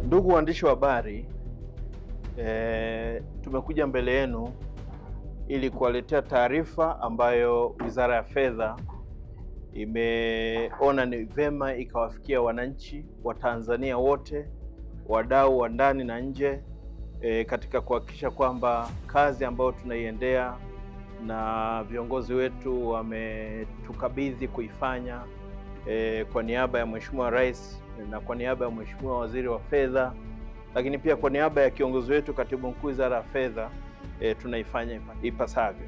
Ndugu waandishi wa habari, tumekuja mbele yenu ili kuwaletea taarifa ambayo Wizara ya Fedha imeona ni vema ikawafikia wananchi wa Tanzania wote, wadau wa ndani na nje, katika kuhakikisha kwamba kazi ambayo tunaiendea na viongozi wetu wametukabidhi kuifanya kwa niaba ya Mheshimiwa Rais na kwa niaba ya Mheshimiwa Waziri wa Fedha, lakini pia kwa niaba ya kiongozi wetu Katibu Mkuu Wizara ya Fedha, tunaifanya ipasavyo.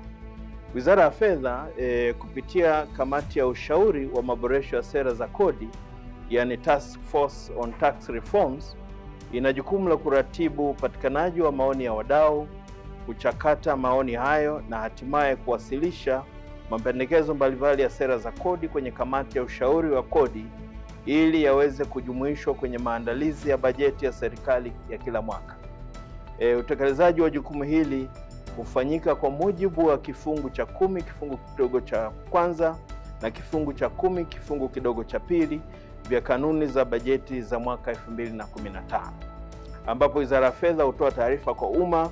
Wizara ya Fedha kupitia kamati ya ushauri wa maboresho ya sera za kodi, yani Task Force on Tax Reforms, ina jukumu la kuratibu upatikanaji wa maoni ya wadau, kuchakata maoni hayo na hatimaye kuwasilisha mapendekezo mbalimbali ya sera za kodi kwenye kamati ya ushauri wa kodi ili yaweze kujumuishwa kwenye maandalizi ya bajeti ya serikali ya kila mwaka. Utekelezaji wa jukumu hili hufanyika kwa mujibu wa kifungu cha 10 kifungu kidogo cha kwanza na kifungu cha 10 kifungu kidogo cha pili vya kanuni za bajeti za mwaka 2015, ambapo Wizara ya Fedha hutoa taarifa kwa umma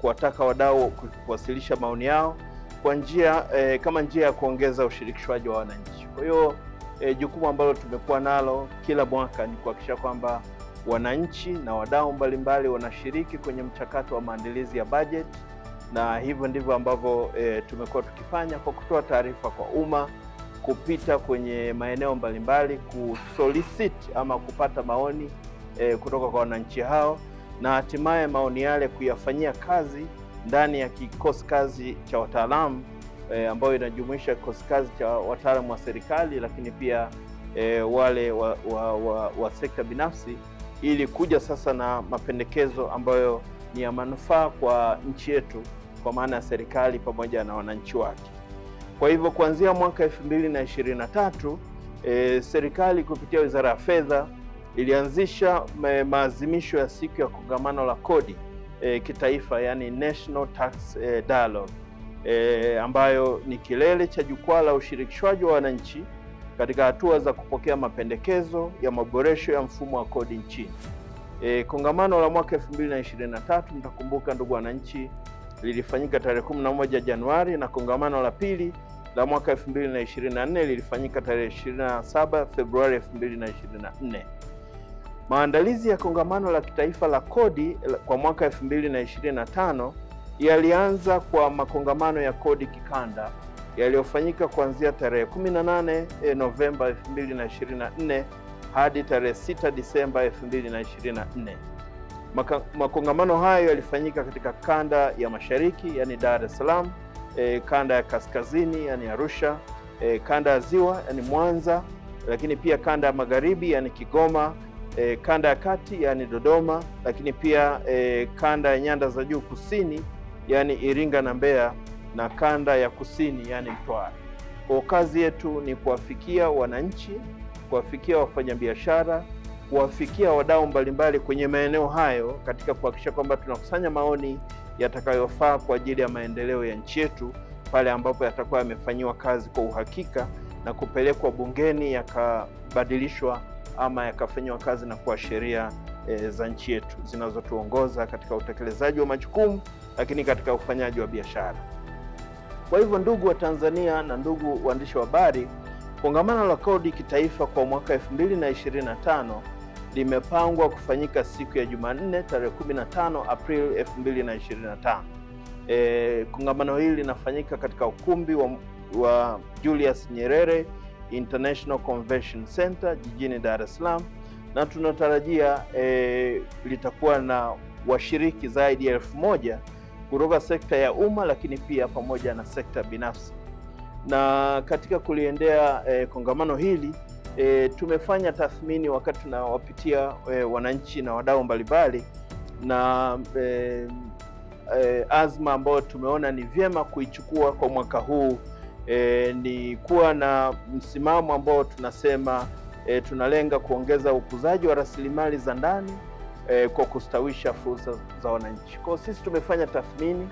kuwataka wadau kuwasilisha maoni yao kwa njia kama njia ya kuongeza ushirikishwaji wa wananchi. Kwa hiyo jukumu ambalo tumekuwa nalo kila mwaka ni kuhakikisha kwamba wananchi na wadau mbalimbali wanashiriki kwenye mchakato wa maandalizi ya bajeti, na hivyo ndivyo ambavyo tumekuwa tukifanya kwa kutoa taarifa kwa umma, kupita kwenye maeneo mbalimbali, kusolicit ama kupata maoni kutoka kwa wananchi hao, na hatimaye maoni yale kuyafanyia kazi ndani ya kikosi kazi cha wataalamu ambayo inajumuisha kikosi kazi cha wataalamu wa serikali, lakini pia wale wa sekta binafsi, ili kuja sasa na mapendekezo ambayo ni ya manufaa kwa nchi yetu, kwa maana ya serikali pamoja na wananchi wake. Kwa hivyo kuanzia mwaka 2023 serikali kupitia Wizara ya Fedha ilianzisha maadhimisho ya siku ya kongamano la kodi kitaifa, yani National Tax Dialogue, ambayo ni kilele cha jukwaa la ushirikishwaji wa wananchi katika hatua za kupokea mapendekezo ya maboresho ya mfumo wa kodi nchini. Kongamano la mwaka 2023, mtakumbuka ndugu wananchi, lilifanyika tarehe 11 Januari, na kongamano la pili la mwaka 2024 lilifanyika tarehe 27 Februari 2024. Maandalizi ya kongamano la kitaifa la kodi kwa mwaka 2025 yalianza kwa makongamano ya kodi kikanda yaliyofanyika kuanzia tarehe 18 Novemba 2024 hadi tarehe 6 Disemba 2024. Makongamano hayo yalifanyika katika kanda ya Mashariki, yani Dar es Salaam, kanda ya Kaskazini, yani Arusha, kanda ya Ziwa, yani Mwanza, lakini pia kanda ya Magharibi, yani Kigoma, kanda ya Kati, yani Dodoma, lakini pia kanda ya Nyanda za Juu Kusini, yani Iringa na Mbeya, na kanda ya Kusini, yani Mtwara. Kwa kazi yetu ni kuwafikia wananchi, kuwafikia wafanyabiashara, kuwafikia wadau mbalimbali kwenye maeneo hayo, katika kuhakikisha kwamba tunakusanya maoni yatakayofaa kwa ajili ya maendeleo ya nchi yetu, pale ambapo yatakuwa yamefanyiwa kazi kwa uhakika na kupelekwa bungeni yakabadilishwa ama yakafanywa kazi na kuwa sheria za nchi yetu zinazotuongoza katika utekelezaji wa majukumu, lakini katika ufanyaji wa biashara. Kwa hivyo ndugu wa Tanzania na ndugu waandishi wa habari, kongamano la kodi kitaifa kwa mwaka 2025 limepangwa kufanyika siku ya Jumanne tarehe 15 Aprili 2025. Kongamano hili linafanyika katika ukumbi wa Julius Nyerere International Convention Center jijini Dar es Salaam, na tunatarajia litakuwa na washiriki zaidi ya 1000 kutoka sekta ya umma, lakini pia pamoja na sekta binafsi. Na katika kuliendea kongamano hili tumefanya tathmini wakati tunawapitia wananchi na wadau mbalimbali, na azma ambayo tumeona ni vyema kuichukua kwa mwaka huu ni kuwa na msimamo ambao tunasema tunalenga kuongeza ukuzaji wa rasilimali za ndani kwa kustawisha fursa za wananchi. Kwa sisi tumefanya tathmini,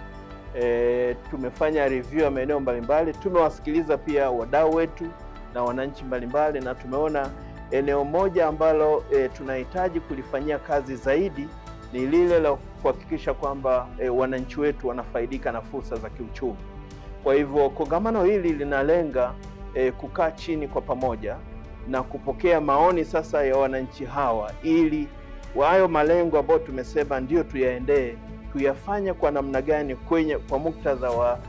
tumefanya review ya maeneo mbalimbali, tumewasikiliza pia wadau wetu na wananchi mbalimbali, na tumeona eneo moja ambalo tunahitaji kulifanyia kazi zaidi ni lile la kuhakikisha kwamba wananchi wetu wanafaidika na fursa za kiuchumi. Kwa hivyo kongamano hili linalenga kukaa chini kwa pamoja na kupokea maoni sasa ya wananchi hawa, ili hayo malengo ambayo tumesema ndio tuyaendee, tuyafanye kwa namna gani kwa muktadha wa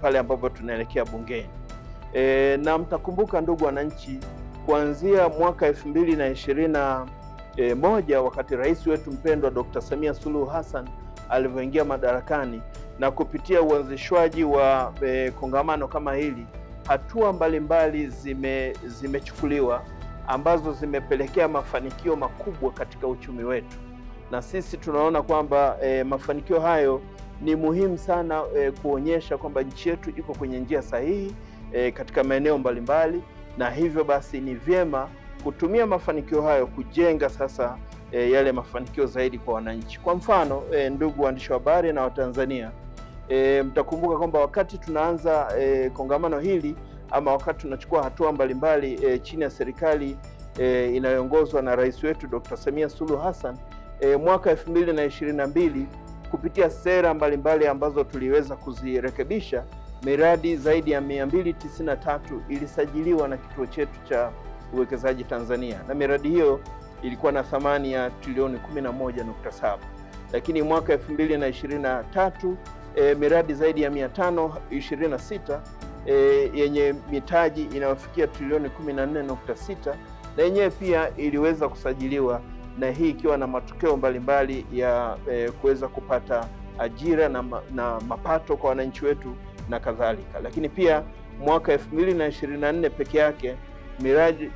pale ambapo tunaelekea bungeni. Na mtakumbuka ndugu wananchi, kuanzia mwaka 2021 wakati rais wetu mpendwa Dr. Samia Suluhu Hassan alivyoingia madarakani na kupitia uanzishwaji wa kongamano kama hili, hatua mbalimbali zimechukuliwa ambazo zimepelekea mafanikio makubwa katika uchumi wetu, na sisi tunaona kwamba mafanikio hayo ni muhimu sana kuonyesha kwamba nchi yetu iko kwenye njia sahihi katika maeneo mbalimbali, na hivyo basi ni vyema kutumia mafanikio hayo kujenga sasa yale mafanikio zaidi kwa wananchi. Kwa mfano, ndugu waandishi wa habari na Watanzania, mtakumbuka kwamba wakati tunaanza kongamano hili ama wakati tunachukua hatua mbalimbali chini ya serikali inayoongozwa na rais wetu Dr. Samia Suluhu Hassan, mwaka 2022 kupitia sera mbalimbali ambazo tuliweza kuzirekebisha, miradi zaidi ya 293 ilisajiliwa na kituo chetu cha uwekezaji Tanzania, na miradi hiyo ilikuwa na thamani ya trilioni 11.7. Lakini mwaka 2023 miradi zaidi ya 526 yenye mitaji inayofikia trilioni 14.6 na yenyewe pia iliweza kusajiliwa, na hii ikiwa na matokeo mbalimbali ya kuweza kupata ajira na mapato kwa wananchi wetu na kadhalika. Lakini pia mwaka 2024 peke yake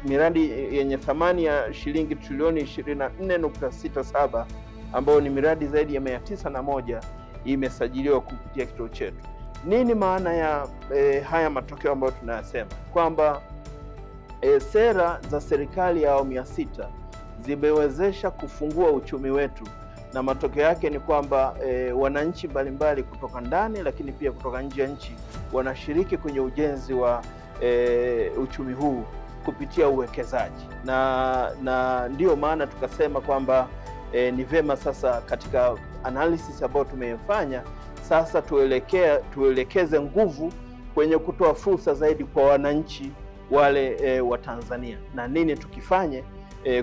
miradi yenye thamani ya shilingi trilioni 24.67 ambayo ni miradi zaidi ya 901 imesajiliwa kupitia kituo chetu. Nini maana ya haya matokeo ambayo tunayasema? Kwamba sera za serikali ya awamu ya 6 zimewezesha kufungua uchumi wetu, na matokeo yake ni kwamba wananchi mbalimbali kutoka ndani lakini pia kutoka nje ya nchi wanashiriki kwenye ujenzi wa uchumi huu kupitia uwekezaji, na ndio maana tukasema kwamba ni vema sasa katika analysis ambayo tumefanya sasa tuelekeze nguvu kwenye kutoa fursa zaidi kwa wananchi wale wa Tanzania, na nini tukifanye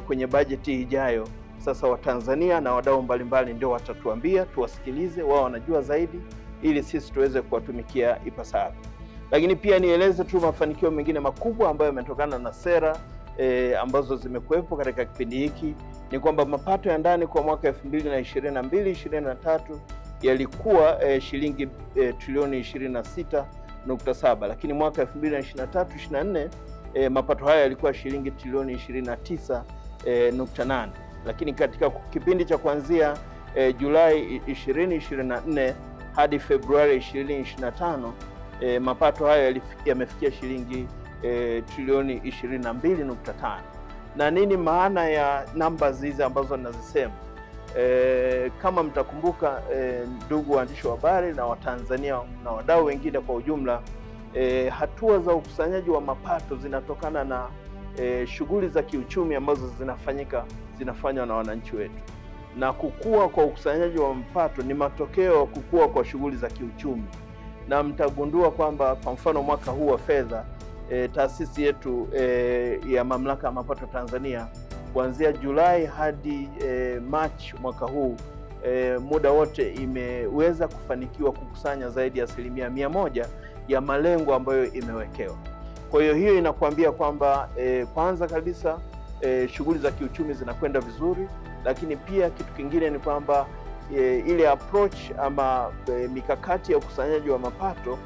kwenye bajeti ijayo. Sasa Watanzania na wadau mbalimbali ndio watatuambia, tuwasikilize, wao wanajua zaidi, ili sisi tuweze kuwatumikia ipasavyo. Lakini pia nieleze tu mafanikio mengine makubwa ambayo yametokana na sera ambazo zimekuwepo katika kipindi hiki. Ni kwamba mapato ya ndani kwa mwaka 2022-2023 yalikuwa shilingi trilioni 26.7, lakini mwaka 2023-2024 mapato haya yalikuwa shilingi trilioni 29.8. Lakini katika kipindi cha kuanzia Julai 2024 hadi Februari 2025 mapato haya yamefikia shilingi trilioni 22.5. Na nini maana ya numbers hizi ambazo ninazisema? Kama mtakumbuka, ndugu waandishi wa habari na Watanzania na wadau wengine kwa ujumla, hatua za ukusanyaji wa mapato zinatokana na shughuli za kiuchumi ambazo zinafanywa na wananchi wetu, na kukua kwa ukusanyaji wa mapato ni matokeo ya kukua kwa shughuli za kiuchumi. Na mtagundua kwamba kwa mfano mwaka huu wa fedha taasisi yetu ya Mamlaka ya Mapato Tanzania kuanzia Julai hadi Machi mwaka huu muda wote imeweza kufanikiwa kukusanya zaidi ya 100% ya malengo ambayo imewekewa. Kwa hiyo inakuambia kwamba kwanza kabisa shughuli za kiuchumi zinakwenda vizuri, lakini pia kitu kingine ni kwamba ile approach ama mikakati ya ukusanyaji wa mapato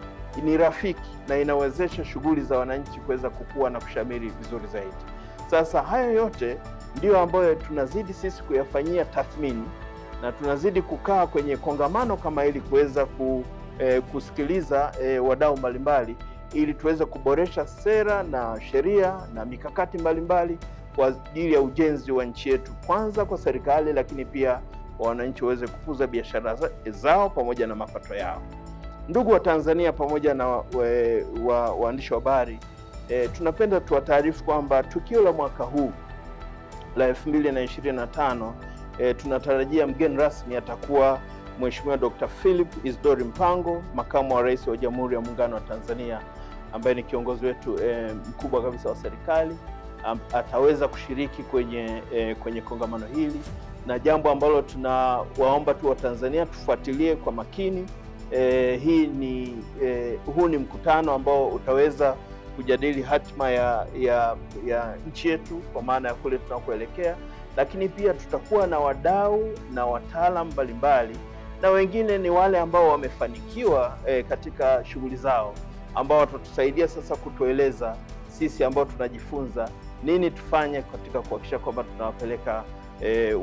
ni rafiki na inawezesha shughuli za wananchi kuweza kukua na kushamiri vizuri zaidi. Sasa hayo yote ndio ambayo tunazidi sisi kuyafanyia tathmini, na tunazidi kukaa kwenye kongamano kama hili kuweza kusikiliza wadau mbalimbali, ili tuweze kuboresha sera na sheria na mikakati mbalimbali kwa ajili ya ujenzi wa nchi yetu, kwanza kwa serikali, lakini pia wananchi waweze kukuza biashara zao pamoja na mapato yao. Ndugu wa Tanzania pamoja na waandishi wa habari, tunapenda tuwataarifu kwamba tukio la mwaka huu la 2025 tunatarajia mgeni rasmi atakuwa Mheshimiwa Dr. Philip Isdori Mpango, makamu wa rais wa Jamhuri ya Muungano wa Tanzania, ambaye ni kiongozi wetu mkubwa kabisa wa serikali. Ataweza kushiriki kwenye kongamano hili, na jambo ambalo tunawaomba tu Watanzania tufuatilie kwa makini. Huu ni mkutano ambao utaweza kujadili hatima ya nchi yetu kwa maana ya kule tunakoelekea, lakini pia tutakuwa na wadau na wataalamu mbalimbali, na wengine ni wale ambao wamefanikiwa katika shughuli zao, ambao watatusaidia sasa kutueleza sisi ambao tunajifunza nini tufanye katika kuhakikisha kwamba tunawapeleka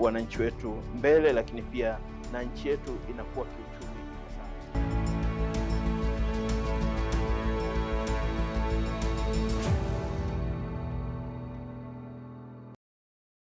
wananchi wetu mbele, lakini pia na nchi yetu inakuwa kiuchumi.